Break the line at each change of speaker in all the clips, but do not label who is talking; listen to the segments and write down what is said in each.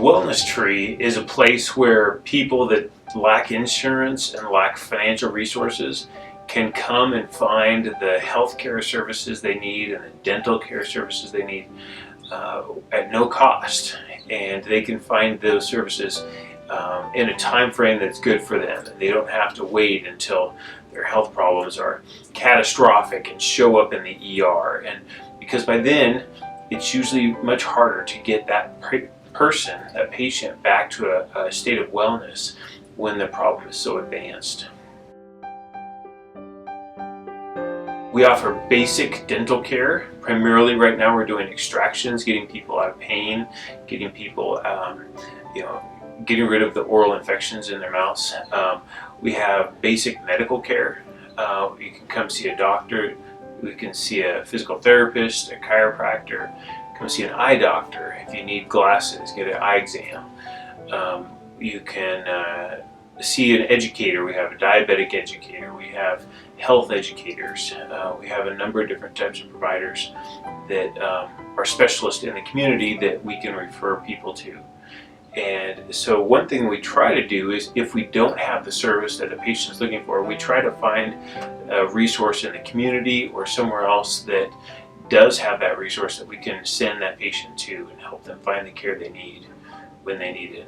Wellness Tree is a place where people that lack insurance and lack financial resources can come and find the healthcare services they need and the dental care services they need at no cost. And they can find those services in a time frame that's good for them. And they don't have to wait until their health problems are catastrophic and show up in the ER. And because by then, it's usually much harder to get that person, that patient, back to a state of wellness when the problem is so advanced. We offer basic dental care. Primarily right now we're doing extractions, getting people out of pain, getting people, getting rid of the oral infections in their mouths. We have basic medical care. You can come see a doctor. We can see a physical therapist, a chiropractor, come see an eye doctor. If you need glasses, get an eye exam. You can see an educator. We have a diabetic educator. We have health educators. We have a number of different types of providers that are specialists in the community that we can refer people to. And so one thing we try to do is, if we don't have the service that a patient is looking for, we try to find a resource in the community or somewhere else that does have that resource that we can send that patient to and help them find the care they need when they need it.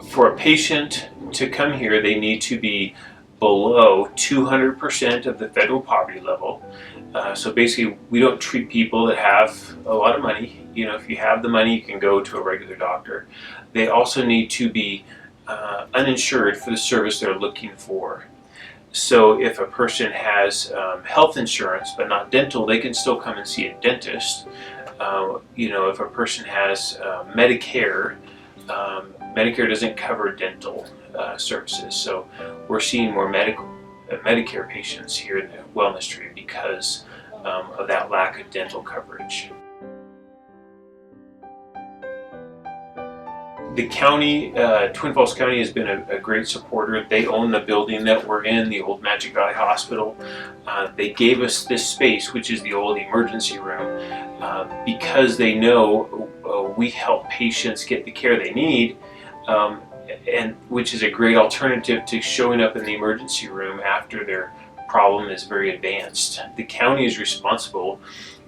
For a patient to come here, they need to be below 200% of the federal poverty level. So basically, we don't treat people that have a lot of money. You know, if you have the money, you can go to a regular doctor. They also need to be uninsured for the service they're looking for. So if a person has health insurance but not dental, they can still come and see a dentist. If a person has Medicare, Medicare doesn't cover dental services, so we're seeing more Medicare patients here in the Wellness Tree because of that lack of dental coverage. The county, Twin Falls County, has been a great supporter. They own the building that we're in, the old Magic Valley Hospital. They gave us this space, which is the old emergency room, because they know we help patients get the care they need, and which is a great alternative to showing up in the emergency room after their problem is very advanced. The county is responsible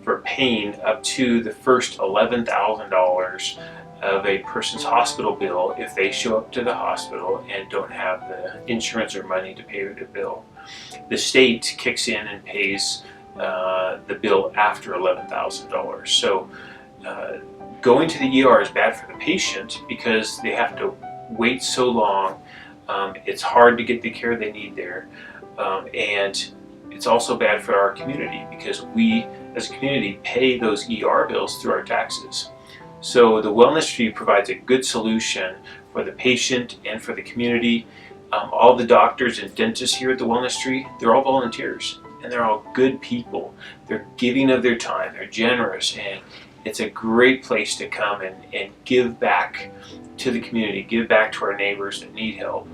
for paying up to the first $11,000 of a person's hospital bill if they show up to the hospital and don't have the insurance or money to pay the bill. The state kicks in and pays the bill after $11,000. So going to the ER is bad for the patient because they have to wait so long. It's hard to get the care they need there. And it's also bad for our community because we as a community pay those ER bills through our taxes. So the Wellness Tree provides a good solution for the patient and for the community. All the doctors and dentists here at the Wellness Tree, they're all volunteers and they're all good people. They're giving of their time, they're generous, and it's a great place to come and give back to the community, give back to our neighbors that need help.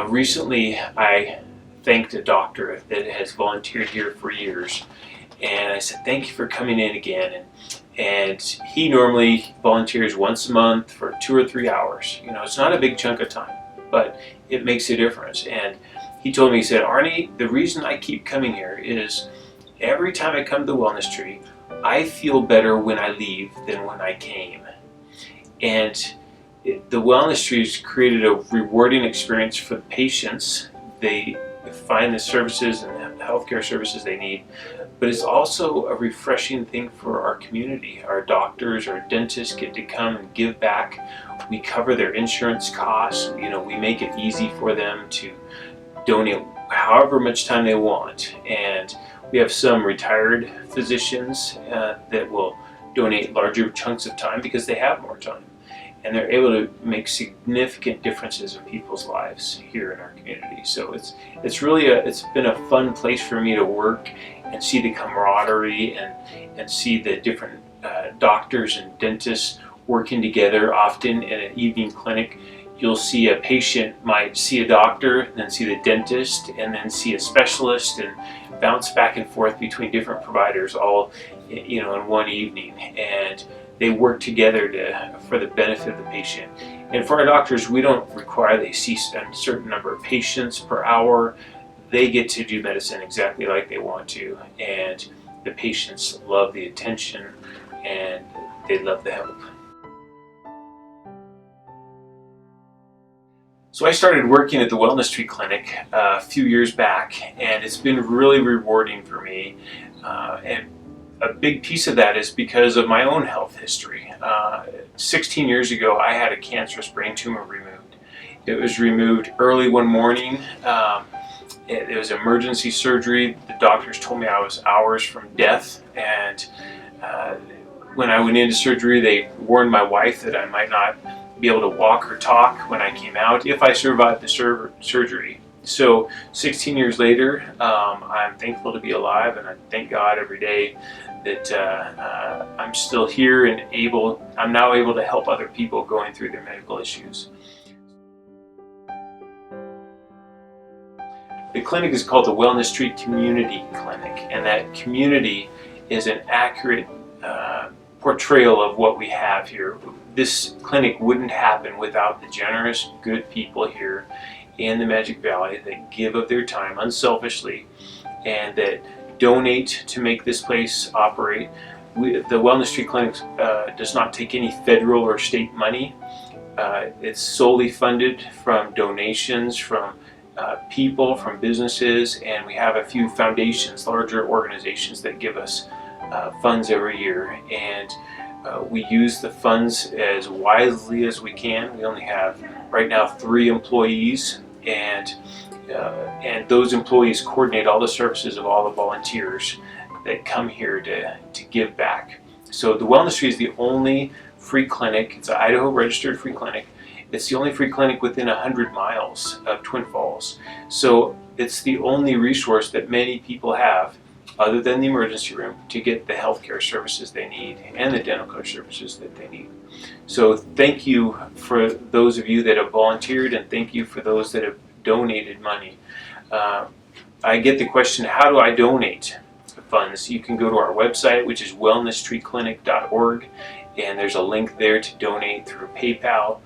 Recently I thanked a doctor that has volunteered here for years, and I said, thank you for coming in again. And he normally volunteers once a month for 2 or 3 hours. It's not a big chunk of time, but it makes a difference. And he told me, he said, Arnie, the reason I keep coming here is every time I come to the Wellness Tree, I feel better when I leave than when I came. And the Wellness Tree has created a rewarding experience for the patients. They find the services and the healthcare services they need, but it's also a refreshing thing for our community. Our doctors, our dentists get to come and give back. We cover their insurance costs. We make it easy for them to donate however much time they want. And we have some retired physicians that will donate larger chunks of time because they have more time. And they're able to make significant differences in people's lives here in our community. So it's been a fun place for me to work and see the camaraderie and see the different doctors and dentists working together. Often in an evening clinic, you'll see a patient might see a doctor, then see the dentist, and then see a specialist, and bounce back and forth between different providers, all in one evening, and they work together for the benefit of the patient. And for our doctors, we don't require they see a certain number of patients per hour. They get to do medicine exactly like they want to, and the patients love the attention and they love the help. So I started working at the Wellness Tree Clinic a few years back, and it's been really rewarding for me. And a big piece of that is because of my own health history. 16 years ago, I had a cancerous brain tumor removed. It was removed early one morning. It was emergency surgery. The doctors told me I was hours from death, and when I went into surgery, they warned my wife that I might not be able to walk or talk when I came out if I survived the surgery. So 16 years later, I'm thankful to be alive, and I thank God every day that I'm still here and I'm now able to help other people going through their medical issues. The clinic is called the Wellness Tree Community Clinic, and that community is an accurate portrayal of what we have here. This clinic wouldn't happen without the generous, good people here in the Magic Valley that give of their time unselfishly and that donate to make this place operate. The Wellness Tree Clinic does not take any federal or state money. It's solely funded from donations from people, from businesses, and we have a few foundations, larger organizations that give us funds every year, and we use the funds as wisely as we can. We only have right now 3 employees, and those employees coordinate all the services of all the volunteers that come here to give back. So the Wellness Tree is the only free clinic. It's an Idaho registered free clinic. It's the only free clinic within 100 miles of Twin Falls. So it's the only resource that many people have, other than the emergency room, to get the healthcare services they need and the dental care services that they need. So thank you for those of you that have volunteered, and thank you for those that have donated money. I get the question, how do I donate funds? You can go to our website, which is wellnesstreeclinic.org, and there's a link there to donate through PayPal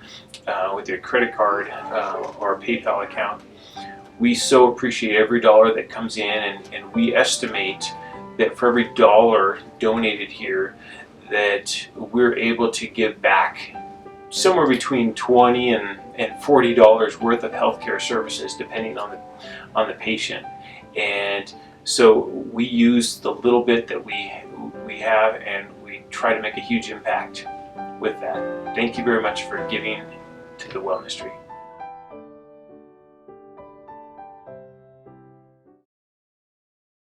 with your credit card or a PayPal account. We so appreciate every dollar that comes in, and we estimate that for every dollar donated here, that we're able to give back somewhere between $20 and $40 worth of healthcare services, depending on the patient. And so we use the little bit that we have, and we try to make a huge impact with that. Thank you very much for giving to the Wellness Tree.